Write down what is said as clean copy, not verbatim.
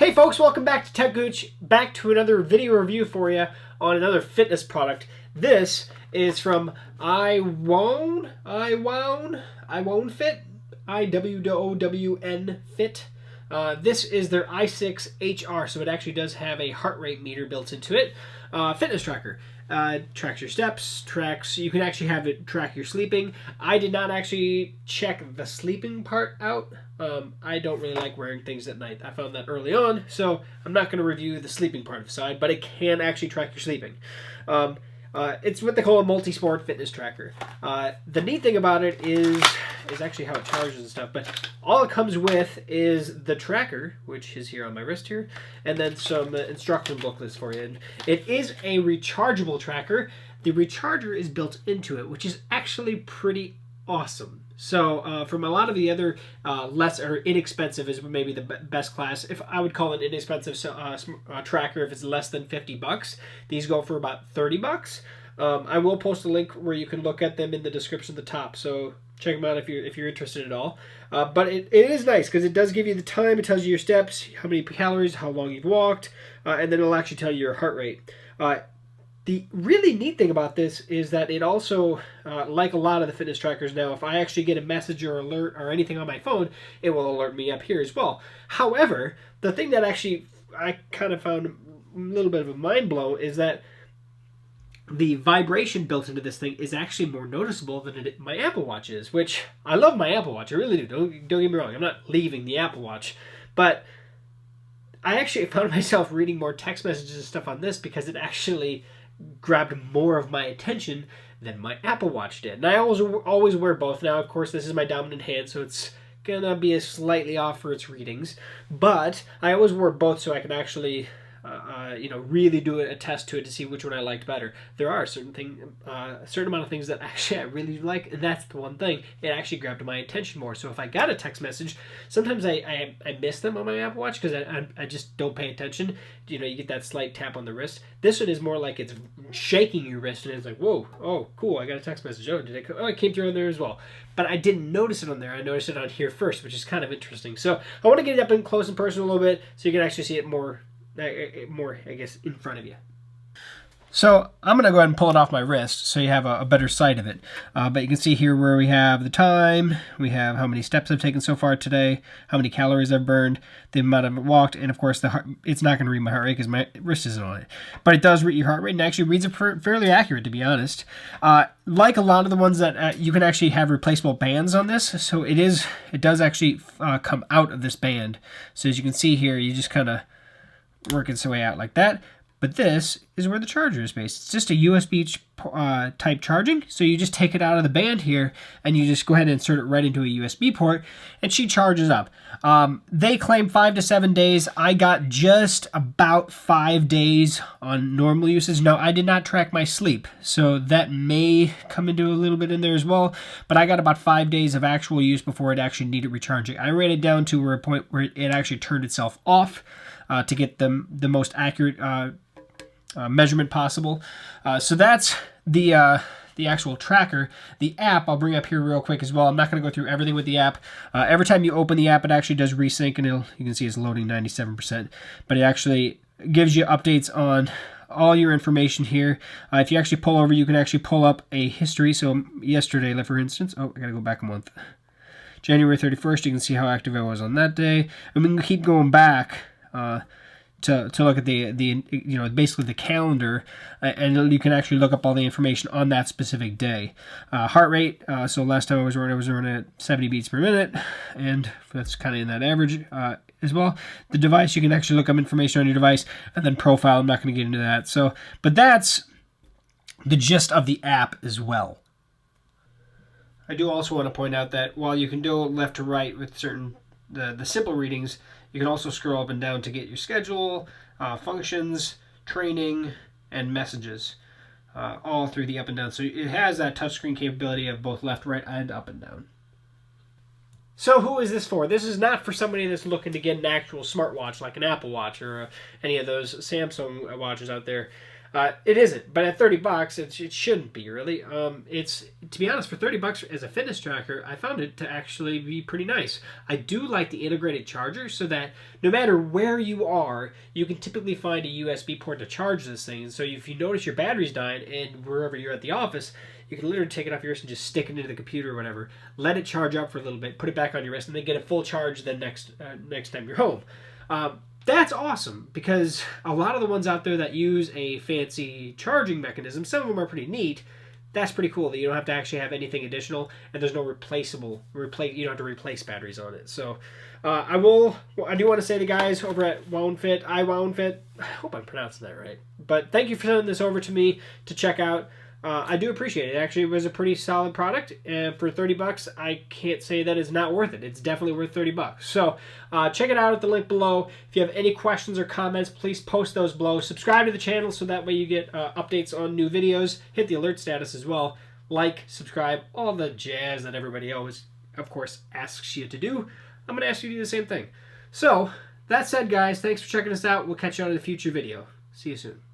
Hey folks, welcome back to techgooch, back to another video review for you on another fitness product. This is from iWOWNfit, iWOWNfit. This is their i6HR, so it actually does have a heart rate meter built into it. Fitness tracker. Tracks your steps, you can actually have it track your sleeping. I did not actually check the sleeping part out. I don't really like wearing things at night. I found that early on, so I'm not going to review the sleeping part of the side, but it can actually track your sleeping. It's what they call a multi-sport fitness tracker. The neat thing about it is actually how it charges and stuff, but all it comes with is the tracker, which is here on my wrist here, and then some instruction booklets for you. And it is a rechargeable tracker. The recharger is built into it, which is actually pretty awesome. So from a lot of the other less or inexpensive is maybe the best class. If I would call it inexpensive tracker, if it's less than $50, these go for about $30. I will post a link where you can look at them in the description at the top. So check them out if you're interested at all. But it is nice because it does give you the time. It tells you your steps, how many calories, how long you've walked, and then it'll actually tell you your heart rate. The really neat thing about this is that it also, like a lot of the fitness trackers now, if I actually get a message or alert or anything on my phone, it will alert me up here as well. However, the thing that actually I kind of found a little bit of a mind blow is that the vibration built into this thing is actually more noticeable than my Apple Watch is, which I love my Apple Watch. I really do. Don't get me wrong. I'm not leaving the Apple Watch, but I actually found myself reading more text messages and stuff on this because it actually grabbed more of my attention than my Apple Watch did. And I always wear both. Now, of course, this is my dominant hand, so it's gonna be slightly off for its readings. But I always wore both so I can actually really do a test to it to see which one I liked better. There are a certain amount of things that actually I really like, and that's the one thing. It actually grabbed my attention more. So if I got a text message, sometimes I miss them on my Apple Watch because I just don't pay attention. You get that slight tap on the wrist. This one is more like it's shaking your wrist, and it's like, whoa, oh, cool, I got a text message. Oh, it came through on there as well. But I didn't notice it on there. I noticed it on here first, which is kind of interesting. So I want to get it up in close and personal a little bit so you can actually see it more, I guess, in front of you. So I'm going to go ahead and pull it off my wrist so you have a better sight of it. But you can see here where we have the time, we have how many steps I've taken so far today, how many calories I've burned, the amount I've walked, and of course it's not going to read my heart rate because my wrist isn't on it. But it does read your heart rate and actually reads it fairly accurate, to be honest. Like a lot of the ones that you can actually have replaceable bands on this, so it does actually come out of this band. So as you can see here, you just kind of work its way out like that. But this is where the charger is based. It's just a USB type charging. So you just take it out of the band here and you just go ahead and insert it right into a USB port and she charges up. They claim 5 to 7 days. I got just about 5 days on normal usage. Now, I did not track my sleep, so that may come into a little bit in there as well. But I got about 5 days of actual use before it actually needed recharging. I ran it down to a point where it actually turned itself off to get the most accurate measurement possible. So that's the actual tracker. The app I'll bring up here real quick as well. I'm not going to go through everything with the app. Every time you open the app, it actually does resync, and you can see it's loading 97%. But it actually gives you updates on all your information here. If you actually pull over, you can actually pull up a history. So yesterday, for instance, I got to go back a month. January 31st, you can see how active I was on that day. And we can keep going back to look at the basically the calendar, and you can actually look up all the information on that specific day. Heart rate, so last time I was running at 70 beats per minute, and that's kind of in that average as well. The device, you can actually look up information on your device, and then profile. I'm not going to get into that. So, but that's the gist of the app as well. I do also want to point out that while you can go left to right with certain the simple readings, you can also scroll up and down to get your schedule, functions, training, and messages, all through the up and down. So it has that touchscreen capability of both left, right, and up and down. So who is this for? This is not for somebody that's looking to get an actual smartwatch like an Apple Watch or any of those Samsung watches out there. It isn't, but at $30, it shouldn't be really. It's, to be honest, for $30 as a fitness tracker, I found it to actually be pretty nice. I do like the integrated charger, so that no matter where you are, you can typically find a USB port to charge this thing. So if you notice your battery's dying and wherever you're at the office, you can literally take it off your wrist and just stick it into the computer or whatever. Let it charge up for a little bit, put it back on your wrist, and then get a full charge the next time you're home. That's awesome, because a lot of the ones out there that use a fancy charging mechanism, some of them are pretty neat. That's pretty cool that you don't have to actually have anything additional, and there's no you don't have to replace batteries on it. So I do want to say to guys over at iWOWNfit, I hope I'm pronouncing that right. But thank you for sending this over to me to check out. I do appreciate it. Actually, it was a pretty solid product, and for $30, I can't say that it's not worth it. It's definitely worth $30. So check it out at the link below. If you have any questions or comments, please post those below. Subscribe to the channel so that way you get updates on new videos. Hit the alert status as well. Like, subscribe, all the jazz that everybody always, of course, asks you to do. I'm going to ask you to do the same thing. So, that said, guys, thanks for checking us out. We'll catch you on a future video. See you soon.